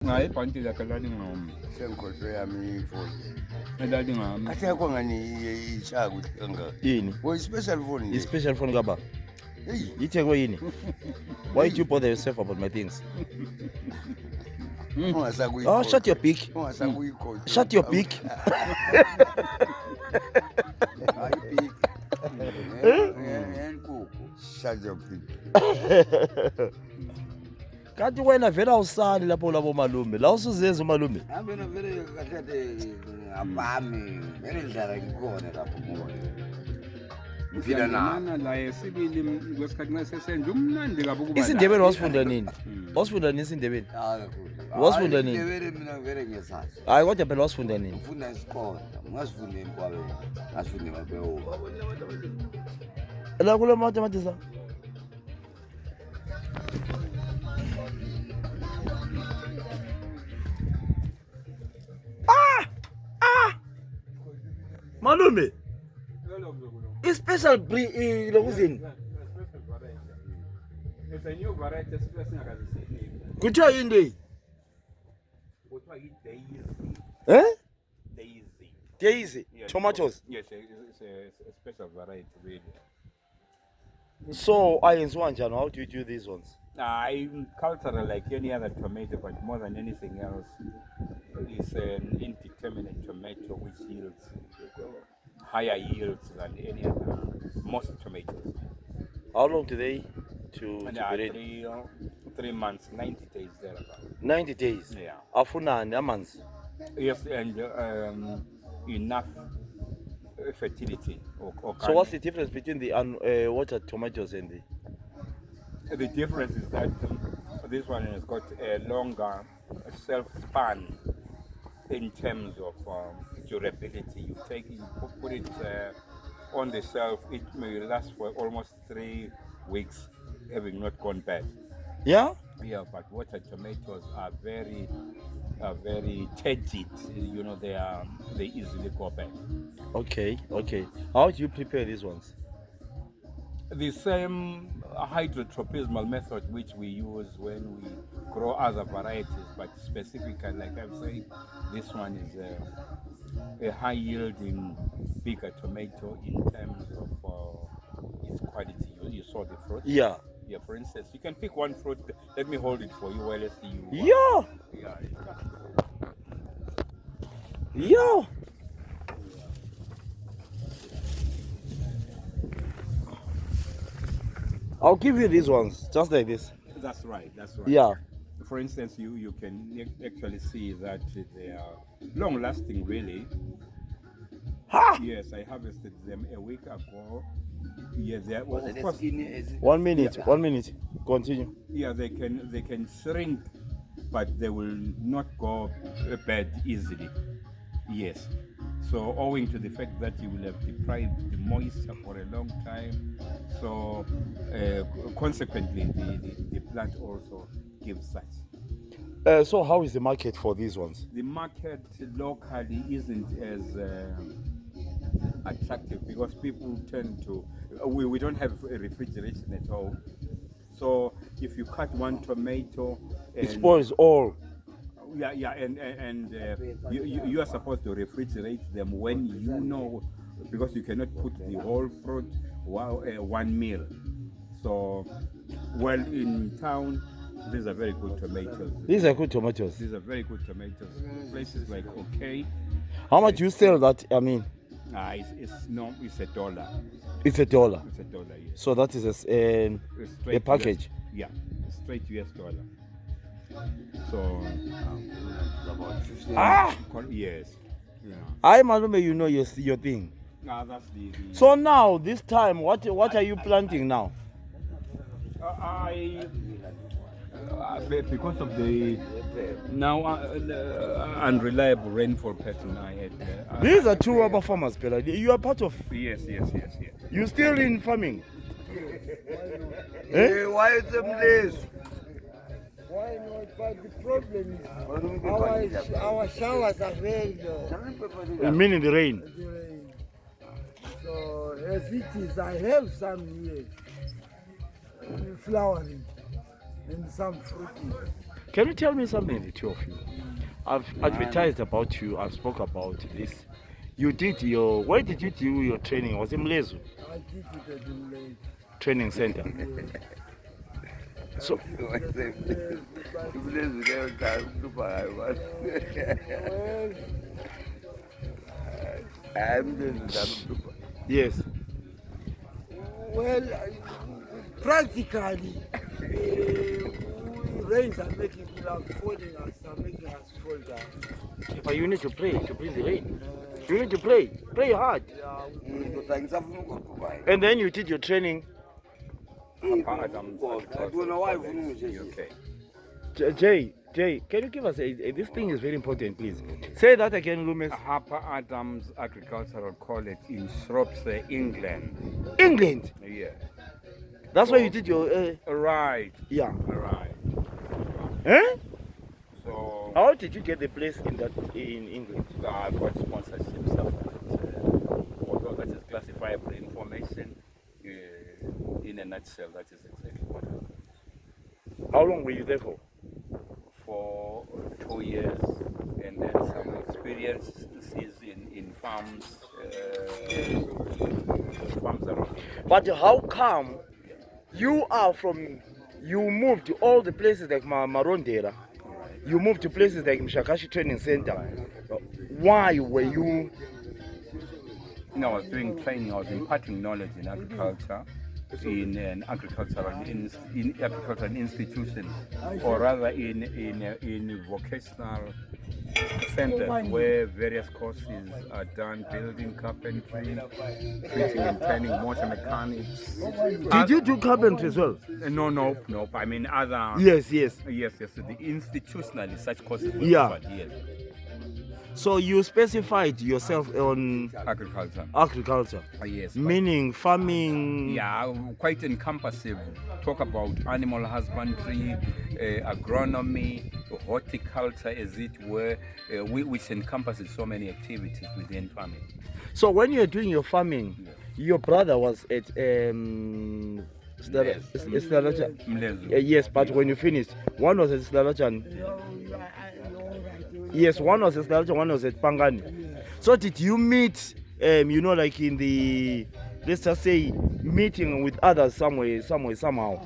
Hayi bhanti lakalani ngam. Senkhohlwe yami ifoni. Elali ngam. Asekho ngani ishaya ukuthi kangaka. Yini? Wo special phone. Is special phone kaba. Hey, Ithengwe yini? Why do you bother yourself about my things? Oh, shut your beak. Shut your beak. Shut your beak. Kanti wena vela awusali lapho labo malume. La usuzenza umalume. Abena vele kahle abami, vele ndlala ngikona lapho ngone. Ngifila na la esibili kwesikhathi nasesenje umnandi kabi ukuba. IsiNdebele wasifunda nini? Wasifunda nini IsiNdebele? Wasifunda nini? Ndebele mina vele ngiyasazi. Hayi kodwa phela wasifunda nini? Ngifunda isikole. Ngasifundeni kwabe. Ngasifunde ngaphewu. La kule mathematics. Malume. Special breed lokuzini. It's a new variety esingakazisini. Kuthiwa yini? Kuthiwa yi-daisy. Daisy. Daisy. Tomatoes. Yes, it's a special variety really. So ayenziwa njani? How do you do these ones? Cultural like any other tomato, but more than anything else, it's an indeterminate tomato which yields higher yields than any other most tomatoes. How long do they to be ready? 3 months, 90 days thereabout. 90 days. Yeah. Afunani amanzi. Yes, and enough fertility. So what's the difference between the water tomatoes and the? The difference is that this one has got a longer shelf span in terms of durability. You put it on the shelf, it may last for almost 3 weeks, having not gone bad. Yeah? Yeah, but water tomatoes are very turgid. You know, they easily go bad. Okay. How do you prepare these ones? The same hydrotropismal method which we use when we grow other varieties, but specifically, like I've said, this one is a high yielding, bigger tomato in terms of its quality. You saw the fruit. Yeah. Yeah. For instance, you can pick one fruit. Let me hold it for you while I see you. Yeah. Yeah. I'll give you these ones, just like this. That's right. Yeah. For instance, you can actually see that they are long lasting, really. Ha! Yes, I harvested them a week ago. Yeah, they are, well, of course. 1 minute. Yeah. 1 minute. Continue. Yeah, they can shrink, but they will not go bad easily. Yes. So owing to the fact that you will have deprived the moisture for a long time, so consequently the plant also gives such. So how is the market for these ones? The market locally isn't as attractive because people tend to, we don't have refrigeration at all. So if you cut one tomato, It spoils all. Yeah, and you are supposed to refrigerate them when you know, because you cannot put the whole fruit one meal. So, well, in town, these are very good tomatoes. These are good tomatoes. These are very good tomatoes. Places like OK. How much do you sell that? I mean, it's $1. It's $1. It's $1, yes. So that is a package. US, straight US dollar. So About 15. yes. Yeah. I malume, you know your thing. That's the So now this time, what are you planting now? Because of the now unreliable rainfall pattern I had. These are two rubber farmers, Pela. You are part of. Yes. You still in farming? Why is them this? Why not? But the problem is our showers are very low. Meaning the rain. The rain. So as it is, I have some here flowering and some fruiting. Can you tell me something, the two of you? I've advertised about you. I've spoke about this. You did your. Where did you do your training? Was in Mlezu I did it at the lake. Training Center. So yes. Well, practically, rains are making are falling us, are making us fall down. But you need to pray to bring the rain. You need to pray hard, and then you did your training. Jay, can you give us this thing is very important, please. Say that again, Loomis. Harper Adams Agricultural College in Shropshire, England. England. Yeah. That's where you did your. Right. Yeah. Right. Eh? So How did you get the place in England? I got sponsorship stuff. Although that is classifiable information, in a nutshell, that is exactly what happened. How long were you there for? For 2 years, and then some experiences in farms, farms around. But how come you are from? You moved to all the places like Marondera. You moved to places like Mshakashi Training Center. Why were you? I was doing training. I was imparting knowledge in agriculture, in an agricultural institution, or rather in vocational centers where various courses are done: building, carpentry, fitting and turning, motor mechanics. Did you do carpentry as well? No. I mean other. Yes. Yes. The institutionally such courses were Yeah. offered, yes. So you specified yourself on Agriculture. Yes. But Meaning farming. yeah, quite encompassive. Talk about animal husbandry, agronomy, horticulture, as it were, which encompasses so many activities within farming. So when you were doing your farming, your brother was at Mlezu. yes, but when you finished, one was at Stalajan. Yes, one was at Stalajan, one was at Pangani. So did you meet, like in the, let's just say, meeting with others somewhere, somehow?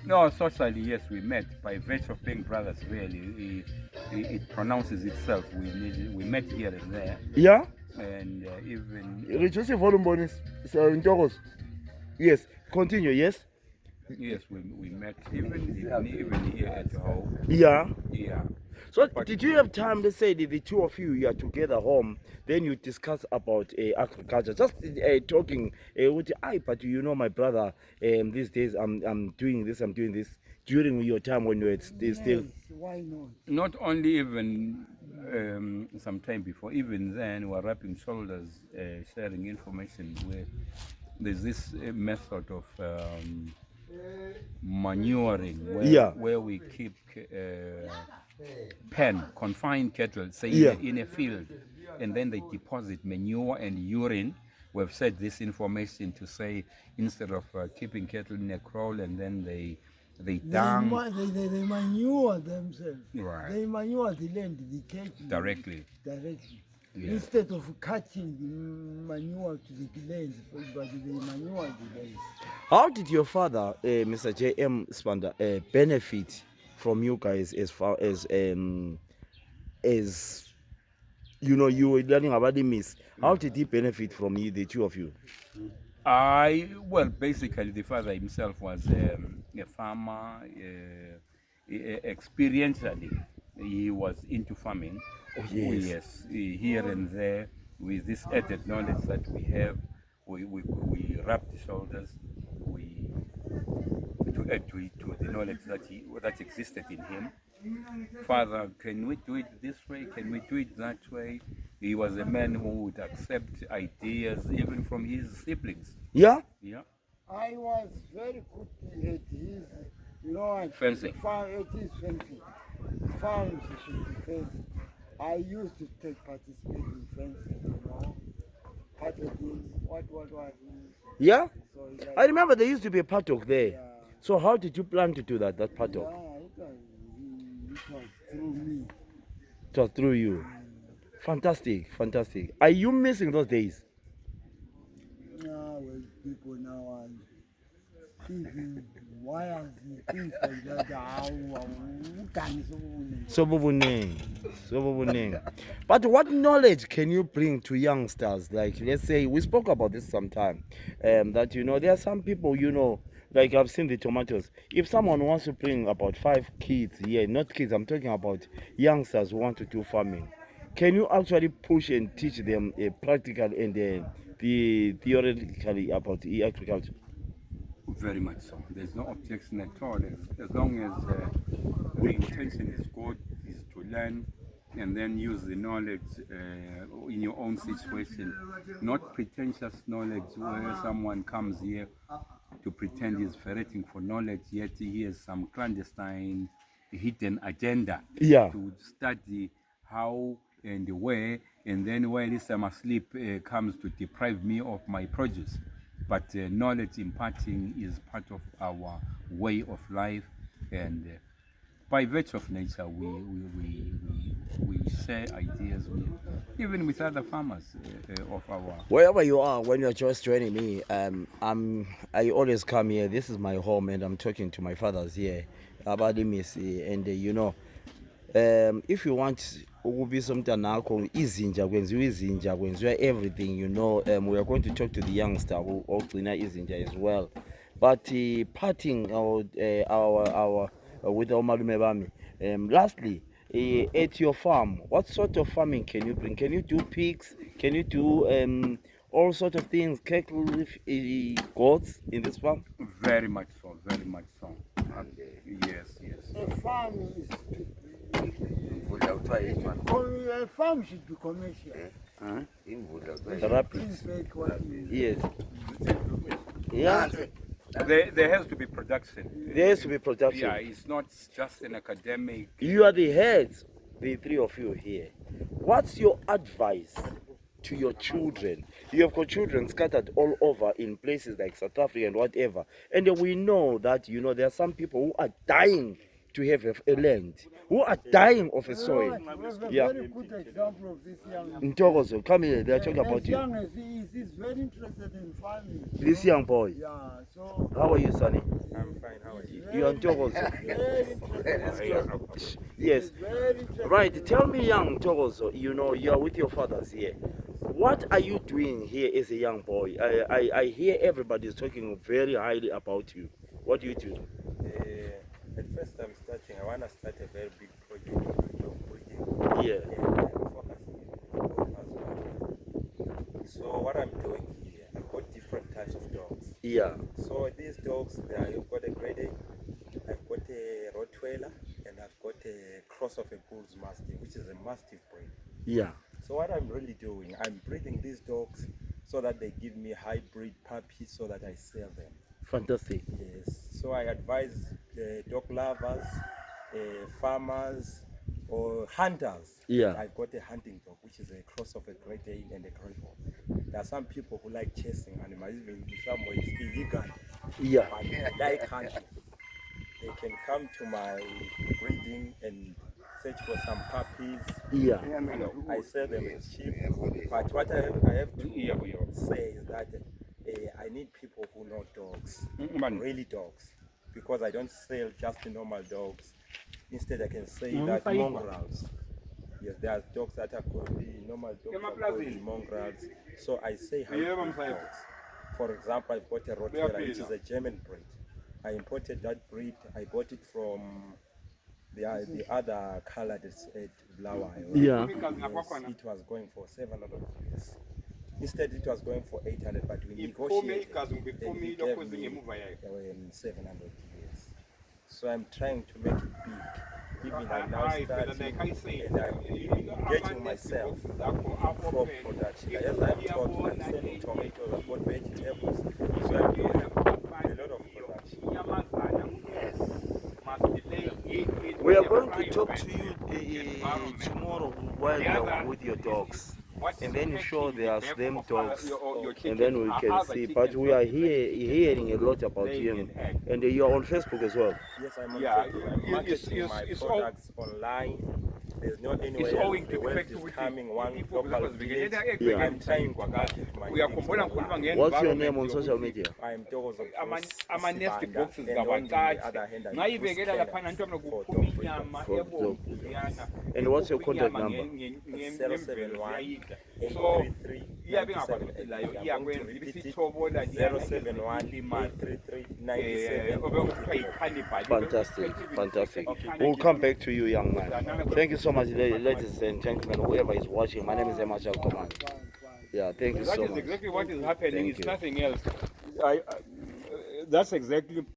No, socially, yes, we met. By virtue of being brothers, really, it pronounces itself. We met here and there. Yeah? And even... Reduce the volume bonus. Yes, continue, yes? Yes, we met even here at home. Yeah. Yeah. So did you have time, let's say, the two of you are together home, then you discuss about agriculture, just talking with the but you know my brother, these days I'm doing this during your time when you were still. Why not? Not only even some time before, even then we were rubbing shoulders, sharing information where there's this method of manuring where we keep confined cattle, say in a field, and then they deposit manure and urine. We've said this information to say instead of keeping cattle in a kraal and then they dung. They manure themselves. Right. They manure the land, the cattle. Directly. Yeah. Instead of cutting the manure to the lands, but they manure the land. How did your father, Mr. J.M. Spanda, benefit from you guys as far as you were learning about the mist? How did he benefit from you, the two of you? Basically the father himself was a farmer. Experientially, he was into farming. Oh, yes. Here and there, with this added knowledge that we have, we rubbed shoulders. To add to the knowledge that existed in him. Father, can we do it this way? Can we do it that way? He was a man who would accept ideas even from his siblings. Yeah? Yeah. I was very good at his, fencing. At his fencing. Farms should be fenced. I used to participate in fencing, Paddocking, what was it? Yeah? So I remember there used to be a paddock there. Yeah. So how did you plan to do that paddock? Yeah, through me. It was through you. Fantastic, fantastic. Are you missing those days? Now with people now and thieving wires and things like that. So bubuning, so bubuning. But what knowledge can you bring to youngsters? Like, let's say we spoke about this sometime. That there are some people like I've seen the tomatoes. If someone wants to bring about 5 kids here, not kids, I'm talking about youngsters who want to do farming. Can you actually push and teach them practical and the theoretically about agriculture? Very much so. There's no objection at all. As long as the intention is good, is to learn and then use the knowledge in your own situation. Not pretentious knowledge where someone comes here to pretend he's ferreting for knowledge, yet he has some clandestine hidden agenda Yeah. to study how and where, and then while I'm asleep comes to deprive me of my produce. But knowledge imparting is part of our way of life, and by virtue of nature, we share ideas even with other farmers of our. Wherever you are, when you're just joining me, I always come here. This is my home, and I'm talking to my fathers here about the Messi, and if you want ukubisa umntana nakho izinja kwenziwa everything we are going to talk to the youngster who ogcina izinja as well, but parting our with our malume bami, lastly, at your farm, what sort of farming can you bring? Can you do pigs? Can you do all sorts of things, cattle, goats in this farm? Very much so, very much so. Yes. A farm is Imvula a farm should be commercial. Rapid. Things like what you Yes. Yeah. There has to be production. There has to be production. Yeah, it's not just an academic. You are the heads, the three of you here. What's your advice to your children? You have got children scattered all over in places like South Africa and whatever. And we know that, there are some people who are dying to have a land, who are dying of a soil. Yeah. A very good example of this young man. Ntokozo, come here, they're talking about As you. young as he is, he's very interested in farming. This young boy. Yeah, so How are you, Sonny? I'm fine, how are you? You are Ntokozo. very interested. Yes. Very interested. Right, tell me, young Togozo, you are with your fathers here. What are you doing here as a young boy? I hear everybody is talking very highly about you. What do you do? At first I want to start a very big project of dog breeding. Yeah. And I'm focusing on as well. So what I'm doing here, I've got different types of dogs. Yeah. So these dogs, I've got a Grade A, I've got a Rottweiler, and I've got a cross of a Bull's Mastiff, which is a Mastiff breed. Yeah. So what I'm really doing, I'm breeding these dogs so that they give me hybrid puppies so that I sell them. Fantastic. Yes. So I advise dog lovers, farmers, or hunters. Yeah. I've got a hunting dog, which is a cross of a Great A and a Greyhound. There are some people who like chasing animals, even in some ways illegal. Yeah. But I like hunting. They can come to my breeding and search for some puppies. Yeah. I sell them cheap. But what I have to say is that I need people who know dogs, really dogs, because I don't sell just normal dogs. Instead, I can say that mongrels. Yes, there are dogs that are called normal dogs, are called mongrels. So I say hybrid dogs. For example, I've got a Rottweiler, which is a German breed. I imported that breed. I bought it from the other colored Blawa. Yeah. Yes, it was going for 700 years. Instead, it was going for 800, but we negotiated. They gave me 700 years. So I'm trying to make it big. Even I now starting and I'm even getting myself crop production. As I'm talking, I'm selling tomatoes, I've got vegetables. So I'm doing a lot of production. We are going to talk to you tomorrow while you're with your dogs. What's and then you show affecting there are the slim birth of dogs, your and chickens then we are can other see. chickens But we are that hearing a lot about laying him, an egg. and you're on Facebook as well. Yes, I'm on Yeah, Facebook. I'm marketing my it's all, products online. There's not anywhere it's else. owing The to the world fact is ukuthi coming one people local because village. Yeah. I'm trying to market my things uyakhumbula ngikhuluma online. What's your nge-environment name on social yokuthi media? I'm Doors of ama-nest boxes and on the kabacathi other hand, I do ngayibekela scanner laphana ntombi for kuphuma dog inyama For ebomvu dog. liyana And what's your ikhupha contact inyama number? ngemvelo 071 ziyayidla so iyabe ingakwazi ukuthi layo iyakwenza ibisithobola liyana 071 ilimazi 833 obekuthiwa yi-cannibal. Fantastic, fantastic. We'll come back to you, young man. Thank you so much, ladies and gentlemen, whoever is watching. My name is Emma Command. Fine. Yeah, thank you That so is much. exactly what is happening. Thank It's you. nothing else. That's exactly